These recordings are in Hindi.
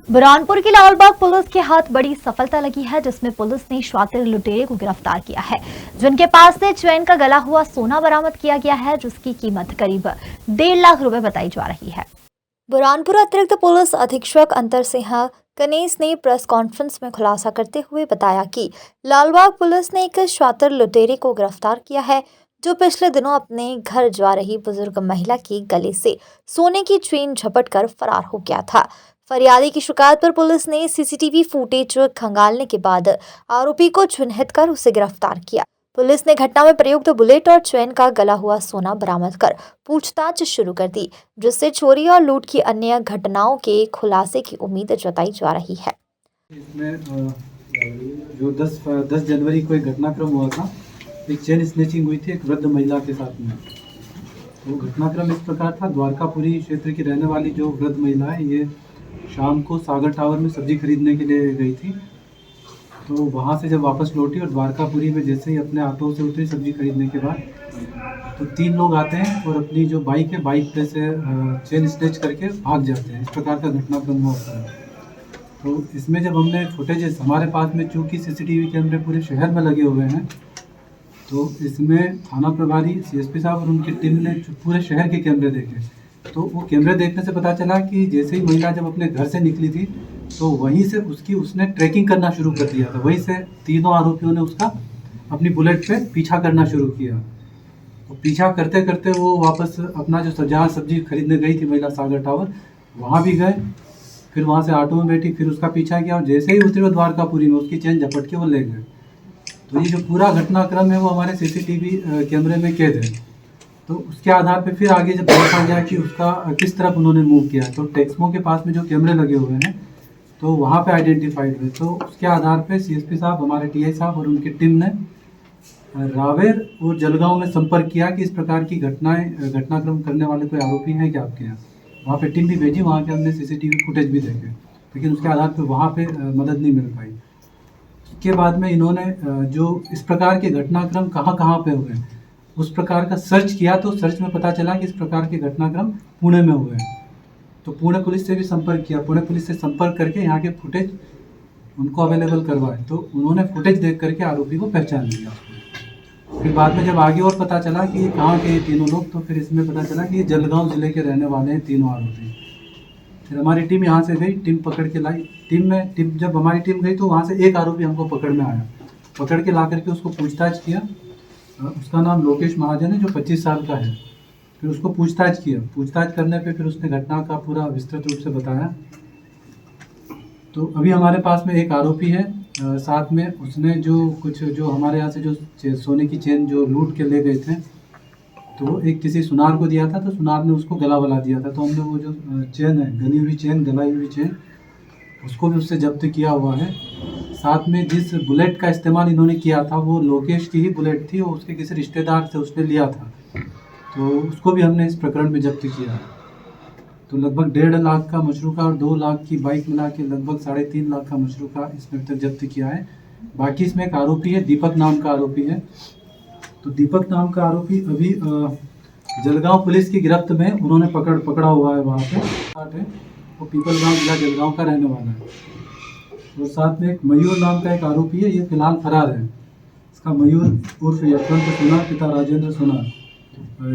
बुरहानपुर की लालबाग पुलिस के हाथ बड़ी सफलता लगी है, जिसमें पुलिस ने शातिर लुटेरे को गिरफ्तार किया है, जिनके पास से चैन का गला हुआ सोना बरामद किया गया है, जिसकी कीमत करीब 1.5 लाख रुपए बताई जा रही है। बुरहानपुर अतिरिक्त पुलिस अधीक्षक अंतर सिंह कनेस ने प्रेस कॉन्फ्रेंस में खुलासा करते हुए बताया कि लालबाग पुलिस ने एक शातिर लुटेरे को गिरफ्तार किया है, जो पिछले दिनों अपने घर जा रही बुजुर्ग महिला के गले से सोने की चेन झपट कर फरार हो गया था। फरियादी की शिकायत पर पुलिस ने सीसीटीवी फुटेज खंगालने के बाद आरोपी को चिन्हित कर उसे गिरफ्तार किया। पुलिस ने घटना में प्रयुक्त बुलेट और चैन का गला हुआ सोना बरामद कर पूछताछ शुरू कर दी, जिससे चोरी और लूट की अन्य घटनाओं के खुलासे की उम्मीद जताई जा रही है। इसमें जो 10 जनवरी को एक घटनाक्रम हुआ था, एक चेन स्नेचिंग हुई थी एक वृद्ध महिला के साथ में। वो घटनाक्रम इस प्रकार था, द्वारकापुरी क्षेत्र की रहने वाली जो वृद्ध महिला है, ये शाम को सागर टावर में सब्जी खरीदने के लिए गई थी। तो वहाँ से जब वापस लौटी और द्वारकापुरी में जैसे ही अपने ऑटो से उतरी सब्जी खरीदने के बाद, तो 3 लोग आते हैं और अपनी जो बाइक है, बाइक पे से चेन स्नेच करके भाग जाते हैं। इस प्रकार का घटनाक्रम हुआ था। तो इसमें जब हमने फुटेजेस हमारे पास में, चूँकि सीसीटीवी कैमरे पूरे शहर में लगे हुए हैं, तो इसमें थाना प्रभारी सीएसपी साहब और उनकी टीम ने पूरे शहर के कैमरे देखे। तो वो कैमरे देखने से पता चला कि जैसे ही महिला जब अपने घर से निकली थी, तो वहीं से उसने ट्रैकिंग करना शुरू कर दिया था। वहीं से तीनों आरोपियों ने उसका अपनी बुलेट पे पीछा करना शुरू किया। तो पीछा करते करते वो वापस अपना जो जहाँ सब्जी खरीदने गई थी महिला, सागर टावर, वहाँ भी गए। फिर वहाँ से ऑटो में बैठी, फिर उसका पीछा किया और जैसे ही उतरे वो द्वारकापुरी में उसकी चेन झपट के वो ले गए। तो ये जो पूरा घटनाक्रम है वो हमारे सीसीटीवी कैमरे में कैद है। तो उसके आधार पे फिर आगे जब देखा गया कि उसका किस तरफ उन्होंने मूव किया, तो टेक्समो के पास में जो कैमरे लगे हुए हैं, तो वहाँ पे आइडेंटिफाइड हुए। तो उसके आधार पे सीएसपी साहब, हमारे टीआई साहब और उनकी टीम ने रावेर और जलगांव में संपर्क किया कि इस प्रकार की घटनाक्रम करने वाले कोई आरोपी हैं क्या आपके यहाँ। वहाँ पे टीम भी भेजी, वहाँ के हमने सीसीटीवी फुटेज भी देखे, लेकिन उसके आधार पर वहाँ पे मदद नहीं मिल पाई। उसके बाद में इन्होंने जो इस प्रकार के घटनाक्रम कहाँ कहाँ पे हुए, उस प्रकार का सर्च किया। तो सर्च में पता चला कि इस प्रकार के घटनाक्रम पुणे में हुए हैं। तो पुणे पुलिस से भी संपर्क किया, पुणे पुलिस से संपर्क करके यहाँ के फुटेज उनको अवेलेबल करवाए। तो उन्होंने फुटेज देख करके आरोपी को पहचान लिया। फिर बाद में जब आगे और पता चला कि ये कहाँ के तीनों लोग, तो फिर इसमें पता चला कि ये जलगांव जिले के रहने वाले हैं तीनों आरोपी। फिर हमारी टीम यहाँ से गई, टीम पकड़ के लाई। टीम जब हमारी टीम गई तो वहाँ से एक आरोपी हमको पकड़ में आया। पकड़ के ला करके उसको पूछताछ किया। उसका नाम लोकेश महाजन है, जो 25 साल का है। फिर उसको पूछताछ किया। पूछताछ करने पे फिर उसने घटना का पूरा विस्तृत रूप से बताया। तो अभी हमारे पास में एक आरोपी है, साथ में उसने जो हमारे यहाँ से जो सोने की चेन जो लूट के ले गए थे, तो वो एक किसी सुनार को दिया था। तो सुनार ने उसको गला बला दिया था। तो हमने वो जो चेन है, गली हुई चेन, गलाई हुई चेन, उसको भी उससे जब्त किया हुआ है। साथ में जिस बुलेट का इस्तेमाल इन्होंने किया था, वो लोकेश की ही बुलेट थी, और उसके किसी रिश्तेदार से उसने लिया था। तो उसको भी हमने इस प्रकरण में जब्त किया। तो लगभग 1.5 लाख का मशरूका और 2 लाख की बाइक मिला के लगभग 3.5 लाख का मशरूका इसमें तक जब्त किया है। बाकी इसमें एक आरोपी है, दीपक नाम का आरोपी है। तो दीपक नाम का आरोपी अभी जलगांव पुलिस की गिरफ्त में उन्होंने पकड़ा हुआ है वहाँ पे। वो पीपल गाँव जिला जलगांव का रहने वाला है। और साथ में एक मयूर नाम का एक आरोपी है, ये फिलहाल फरार है। इसका मयूर उर्फ यशवंत सोना, पिता राजेंद्र सोना,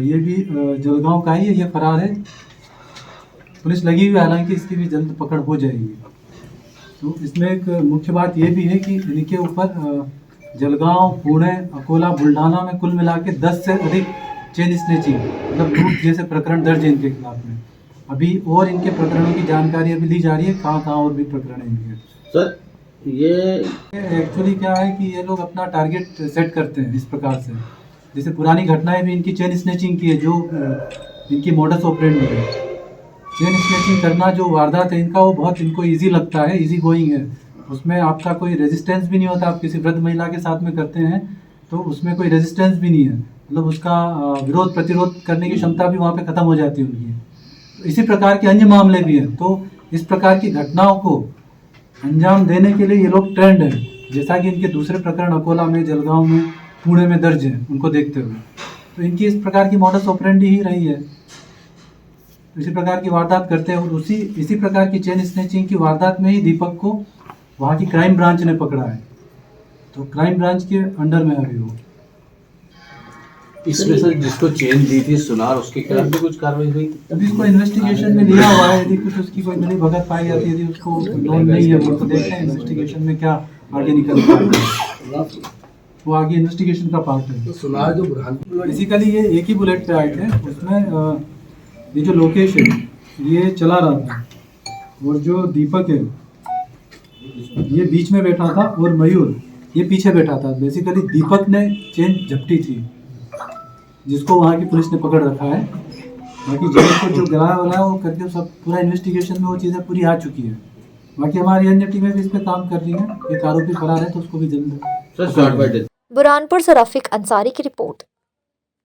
ये भी जलगांव का ही है, ये फरार है। पुलिस लगी हुई है, हालांकि इसकी भी जल्द पकड़ हो जाएगी। तो इसमें एक मुख्य बात ये भी है कि इनके ऊपर जलगांव, पुणे, अकोला, बुल्ढाना में कुल मिला के 10 से अधिक चेन स्नेचिंग मतलब लूट जैसे प्रकरण दर्ज है इनके खिलाफ में। अभी और इनके प्रकरणों की जानकारी अभी ली जा रही है, कहाँ कहाँ और भी प्रकरण है इनके। सर, ये एक्चुअली क्या है कि ये लोग अपना टारगेट सेट करते हैं इस प्रकार से। जैसे पुरानी घटनाएं भी इनकी चेन स्नेचिंग की है, जो इनकी मोडस ऑपरेंडी है। चेन स्नेचिंग करना जो वारदात है इनका, वो बहुत इनको इजी लगता है, इजी गोइंग है। उसमें आपका कोई रेजिस्टेंस भी नहीं होता। आप किसी वृद्ध महिला के साथ में करते हैं तो उसमें कोई रेजिस्टेंस भी नहीं है, मतलब उसका विरोध प्रतिरोध करने की क्षमता भी वहाँ पे ख़त्म हो जाती है उनकी। तो इसी प्रकार के अन्य मामले भी हैं। तो इस प्रकार की घटनाओं को अंजाम देने के लिए ये लोग ट्रेंड है, जैसा कि इनके दूसरे प्रकरण अकोला में, जलगांव में, पुणे में दर्ज हैं उनको देखते हुए। तो इनकी इस प्रकार की मॉडस ऑपरेंडी ही रही है। इसी प्रकार की वारदात करते हैं और इसी प्रकार की चेन स्नैचिंग की वारदात में ही दीपक को वहाँ की क्राइम ब्रांच ने पकड़ा है। तो क्राइम ब्रांच के अंडर में है अभी वो। इसमें सर जिसको चेन दी थी सुनार, उसके खिलाफ भी कुछ कार्रवाई हुई? अभी इसको इन्वेस्टिगेशन में लिया हुआ है, यदि कुछ उसकी कोई मिली भगत पाई जाती है, यदि उसको लोन नहीं है वो तो देखते हैं इन्वेस्टिगेशन में क्या आगे निकलता है, वो आगे इन्वेस्टिगेशन का पार्ट है। सुनार जो बुरहान बेसिकली ये एक ही बुलेट पे आए थे, उसमें ये जो लोकेश है ये चला रहा था और जो दीपक है ये बीच में बैठा था और मयूर ये पीछे बैठा था। बेसिकली दीपक ने चेन झपटी थी जिसको वहाँ की पुलिस ने पकड़ रखा है। बाकी जेल को जो गिराया वाला है वो करके सब पूरा इन्वेस्टिगेशन में वो चीज़ें पूरी आ चुकी है। बाकी हमारी अन्य टीमें भी इस पर काम कर रही हैं। एक आरोपी फरार है तो उसको भी जल्द सर बुरहानपुर से रफीक अंसारी की रिपोर्ट।